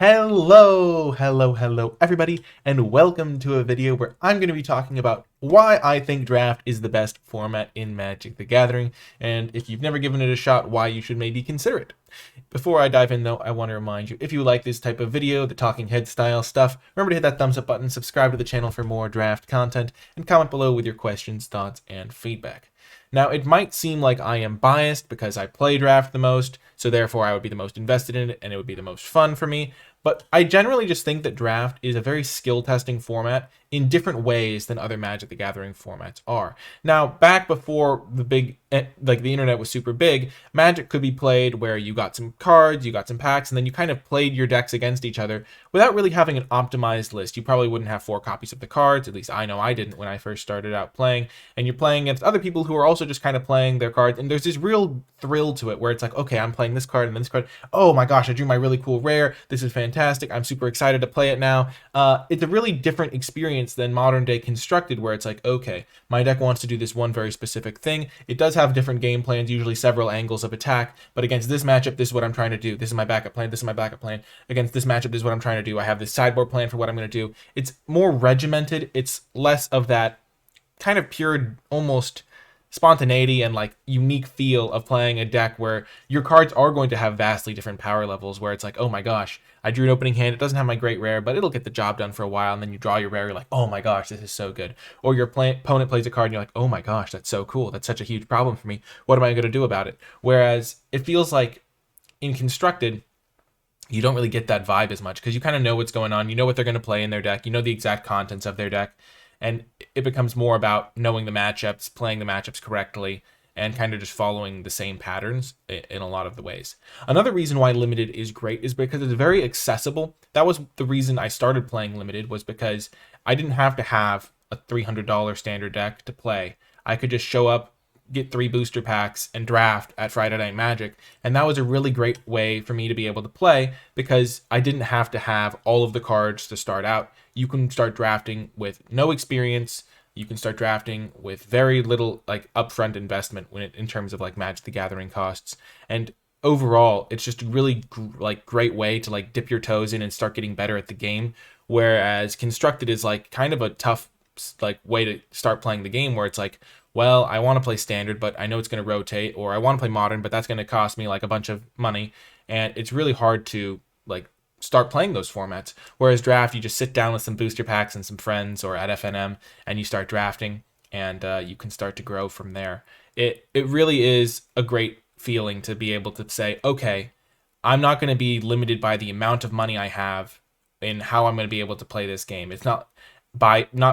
Hello everybody, and welcome to a video where I'm going to be talking about why I think draft is the best format in Magic the Gathering, and if you've never given it a shot, why you should maybe consider it. Before I dive in though, I want to remind you, if you like this type of video, the talking head style stuff, remember to hit that thumbs up button, subscribe to the channel for more draft content, and comment below with your questions, thoughts, and feedback. Now, it might seem like I am biased because I play draft the most, so therefore I would be the most invested in it and it would be the most fun for me, but I generally just think that draft is a very skill testing format in different ways than other Magic the Gathering formats are. Now, back before the internet was super big, Magic could be played where you got some cards, you got some packs, and then you kind of played your decks against each other without really having an optimized list. You probably wouldn't have 4 copies of the cards, at least I know I didn't when I first started out playing, and you're playing against other people who are also just kind of playing their cards, and there's this real thrill to it where it's like, okay, I'm playing this card and this card. Oh my gosh, I drew my really cool rare. This is fantastic. I'm super excited to play it now. It's a really different experience than modern day Constructed, where it's like, okay, my deck wants to do this one very specific thing. It does have different game plans, usually several angles of attack, but against this matchup, this is what I'm trying to do. This is my backup plan. This is my backup plan. Against this matchup, this is what I'm trying to do. I have this sideboard plan for what I'm going to do. It's more regimented. It's less of that kind of pure, almost spontaneity and like unique feel of playing a deck where your cards are going to have vastly different power levels, where it's like, oh my gosh, I drew an opening hand, it doesn't have my great rare, but it'll get the job done for a while, and then you draw your rare, you're like, oh my gosh, this is so good. Or your opponent plays a card and you're like, oh my gosh, that's so cool, that's such a huge problem for me, what am I going to do about it? Whereas it feels like in Constructed, you don't really get that vibe as much because you kind of know what's going on, you know what they're going to play in their deck, you know the exact contents of their deck, and it becomes more about knowing the matchups, playing the matchups correctly, and kind of just following the same patterns in a lot of the ways. Another reason why Limited is great is because it's very accessible. That was the reason I started playing Limited, was because I didn't have to have a $300 standard deck to play. I could just show up, get 3 booster packs, and draft at Friday Night Magic, and that was a really great way for me to be able to play because I didn't have to have all of the cards to start out. You can start drafting with no experience. You can start drafting with very little like upfront investment in terms of like Magic the Gathering costs, and overall it's just a really great way to like dip your toes in and start getting better at the game, whereas Constructed is like kind of a tough like way to start playing the game, where it's like, well, I want to play Standard, but I know it's going to rotate, or I want to play Modern, but that's going to cost me like a bunch of money, and it's really hard to like start playing those formats. Whereas draft, you just sit down with some booster packs and some friends or at FNM and you start drafting, and you can start to grow from there. It really is a great feeling to be able to say, okay, I'm not going to be limited by the amount of money I have in how I'm going to be able to play this game. It's not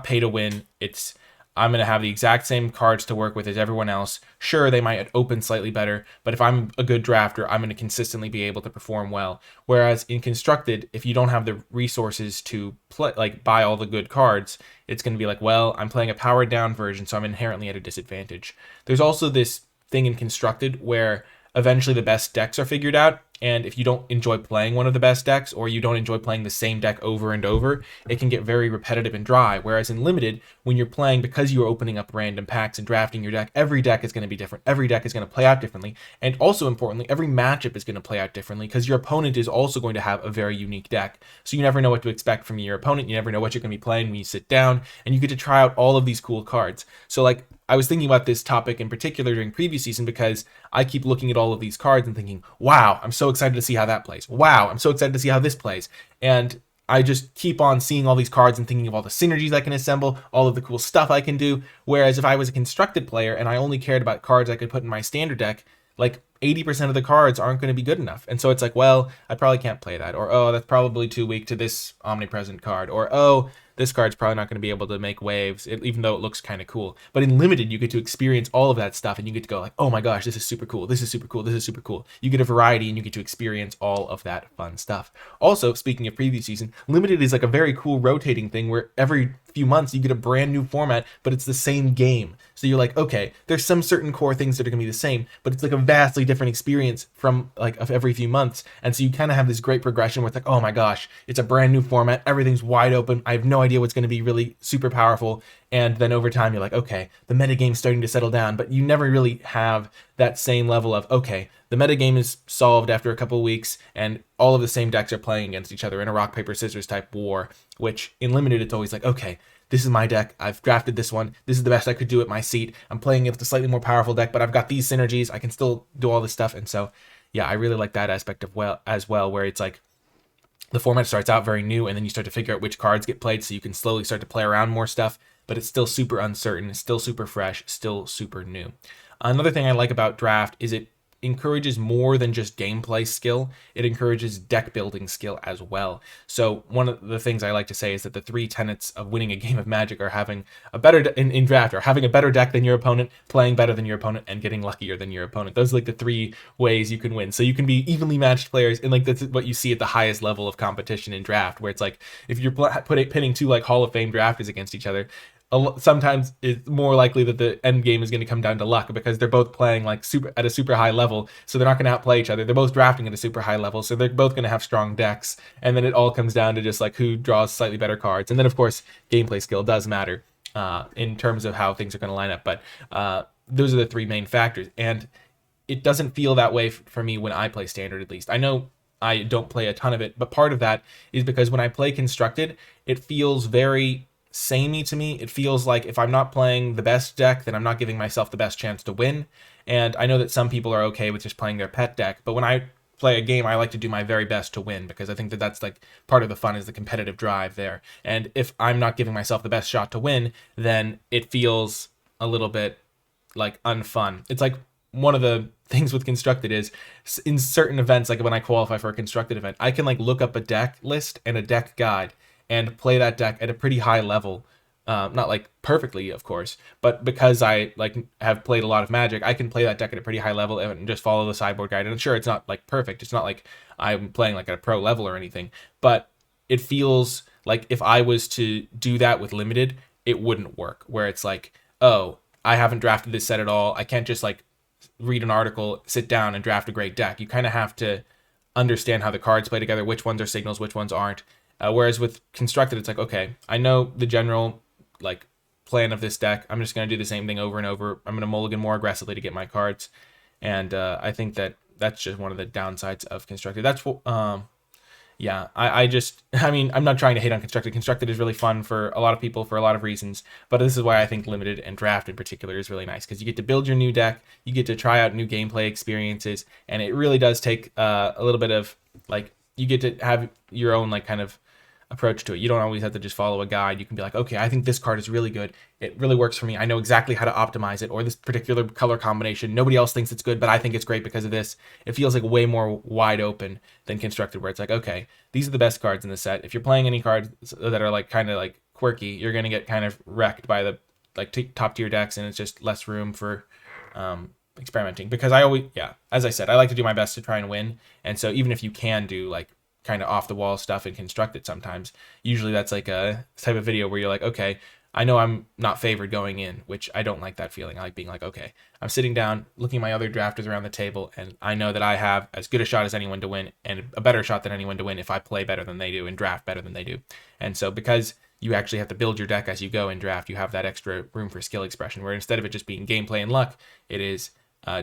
pay to win. It's I'm going to have the exact same cards to work with as everyone else. Sure, they might open slightly better, but if I'm a good drafter, I'm going to consistently be able to perform well. Whereas in Constructed, if you don't have the resources to play, like buy all the good cards, it's going to be like, well, I'm playing a powered down version, so I'm inherently at a disadvantage. There's also this thing in Constructed where eventually the best decks are figured out, and if you don't enjoy playing one of the best decks, or you don't enjoy playing the same deck over and over, it can get very repetitive and dry. Whereas in Limited, when you're playing, because you're opening up random packs and drafting your deck, every deck is going to be different. Every deck is going to play out differently. And also importantly, every matchup is going to play out differently because your opponent is also going to have a very unique deck. So you never know what to expect from your opponent. You never know what you're going to be playing when you sit down, and you get to try out all of these cool cards. So like, I was thinking about this topic in particular during previous season because I keep looking at all of these cards and thinking, wow, I'm so excited to see how that plays. Wow, I'm so excited to see how this plays. And I just keep on seeing all these cards and thinking of all the synergies I can assemble, all of the cool stuff I can do. Whereas if I was a Constructed player and I only cared about cards I could put in my standard deck, like 80% of the cards aren't going to be good enough. And so it's like, well, I probably can't play that. Or, oh, that's probably too weak to this omnipresent card. Or, oh, this card's probably not going to be able to make waves, even though it looks kind of cool. But in Limited, you get to experience all of that stuff, and you get to go like, oh my gosh, this is super cool, this is super cool, this is super cool. You get a variety, and you get to experience all of that fun stuff. Also, speaking of previous season, Limited is like a very cool rotating thing where every few months you get a brand new format, but it's the same game. So you're like, okay, there's some certain core things that are going to be the same, but it's like a vastly different experience from like of every few months. And so you kind of have this great progression where it's like, oh my gosh, it's a brand new format, everything's wide open, I have no idea what's going to be really super powerful. And then over time, you're like, okay, the metagame's starting to settle down, but you never really have that same level of, okay, the metagame is solved after a couple of weeks, and all of the same decks are playing against each other in a rock, paper, scissors type war, which in Limited, it's always like, okay, this is my deck. I've drafted this one. This is the best I could do at my seat. I'm playing against a slightly more powerful deck, but I've got these synergies. I can still do all this stuff. And so, yeah, I really like that aspect of as well, where it's like the format starts out very new, and then you start to figure out which cards get played, so you can slowly start to play around more stuff, but it's still super uncertain, it's still super fresh, still super new. Another thing I like about Draft is it encourages more than just gameplay skill. It encourages deck building skill as well. So one of the things I like to say is that the 3 tenets of winning a game of Magic are having a better in Draft, or having a better deck than your opponent, playing better than your opponent, and getting luckier than your opponent. Those are like the 3 ways you can win. So you can be evenly matched players, and like that's what you see at the highest level of competition in Draft, where it's like if you're pitting 2 like Hall of Fame drafters against each other, sometimes it's more likely that the end game is going to come down to luck, because they're both playing like at a super high level, so they're not going to outplay each other. They're both drafting at a super high level, so they're both going to have strong decks, and then it all comes down to just like who draws slightly better cards. And then of course gameplay skill does matter in terms of how things are going to line up, but those are the 3 main factors, and it doesn't feel that way for me when I play Standard. At least I know I don't play a ton of it, but part of that is because when I play Constructed, it feels very samey to me. It feels like if I'm not playing the best deck, then I'm not giving myself the best chance to win. And I know that some people are okay with just playing their pet deck, but when I play a game, I like to do my very best to win, because I think that that's like part of the fun, is the competitive drive there. And if I'm not giving myself the best shot to win, then it feels a little bit like unfun. It's like one of the things with Constructed is in certain events, like when I qualify for a Constructed event, I can like look up a deck list and a deck guide and play that deck at a pretty high level. Not like perfectly, of course, but because I like have played a lot of Magic, I can play that deck at a pretty high level and just follow the sideboard guide. And sure, it's not like perfect. It's not like I'm playing like at a pro level or anything, but it feels like if I was to do that with Limited, it wouldn't work. Where it's like, oh, I haven't drafted this set at all. I can't just like read an article, sit down and draft a great deck. You kind of have to understand how the cards play together, which ones are signals, which ones aren't. Whereas with Constructed, it's like, okay, I know the general like plan of this deck. I'm just going to do the same thing over and over. I'm going to mulligan more aggressively to get my cards. And I think that that's just one of the downsides of Constructed. That's what, yeah, I mean, I'm not trying to hate on Constructed. Constructed is really fun for a lot of people for a lot of reasons, but this is why I think Limited and Draft in particular is really nice, because you get to build your new deck, you get to try out new gameplay experiences, and it really does take a little bit of, like, you get to have your own, like, kind of approach to it. You don't always have to just follow a guide. You can be like, okay, I think this card is really good. It really works for me. I know exactly how to optimize it, or this particular color combination. Nobody else thinks it's good, but I think it's great because of this. It feels like way more wide open than Constructed, where it's like, okay, these are the best cards in the set. If you're playing any cards that are like kind of like quirky, you're going to get kind of wrecked by the like top tier decks, and it's just less room for experimenting. Because I always, yeah, as I said, I like to do my best to try and win. And so even if you can do like kind of off the wall stuff and Constructed sometimes, usually that's like a type of video where you're like, okay, I know I'm not favored going in, which I don't like that feeling. I like being like, okay, I'm sitting down looking at my other drafters around the table, and I know that I have as good a shot as anyone to win, and a better shot than anyone to win if I play better than they do and draft better than they do. And so because you actually have to build your deck as you go in Draft, you have that extra room for skill expression, where instead of it just being gameplay and luck, it is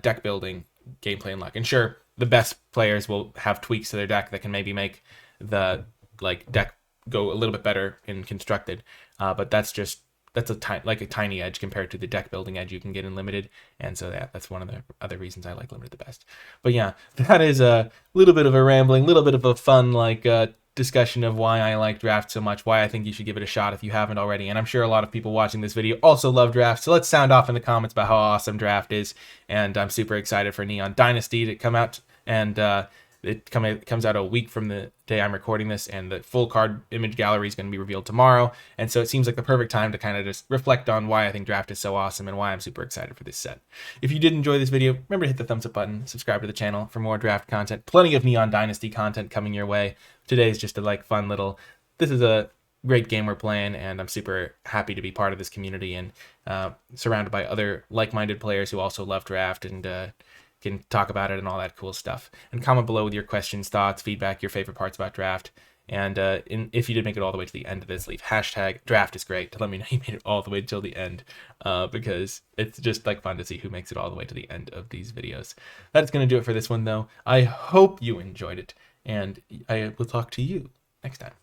deck building, gameplay and luck. And sure, the best players will have tweaks to their deck that can maybe make the like deck go a little bit better in Constructed, but that's a tiny edge compared to the deck building edge you can get in Limited. And so that's one of the other reasons I like Limited the best. But yeah, that is a little bit of a rambling, little bit of a fun like discussion of why I like Draft so much, why I think you should give it a shot if you haven't already. And I'm sure a lot of people watching this video also love Draft, so let's sound off in the comments about how awesome Draft is. And I'm super excited for Neon Dynasty to come out, and it comes out a week from the day I'm recording this, and the full card image gallery is going to be revealed tomorrow. And so it seems like the perfect time to kind of just reflect on why I think Draft is so awesome and why I'm super excited for this set. If you did enjoy this video, remember to hit the thumbs up button, subscribe to the channel for more Draft content, plenty of Neon Dynasty content coming your way. Today is just a like fun little, this is a great game we're playing, and I'm super happy to be part of this community and surrounded by other like-minded players who also love Draft and can talk about it and all that cool stuff. And comment below with your questions, thoughts, feedback, your favorite parts about Draft. And if you did make it all the way to the end of this, leave hashtag draft is great to let me know you made it all the way till the end, because it's just like fun to see who makes it all the way to the end of these videos. That's going to do it for this one, though. I hope you enjoyed it, and I will talk to you next time.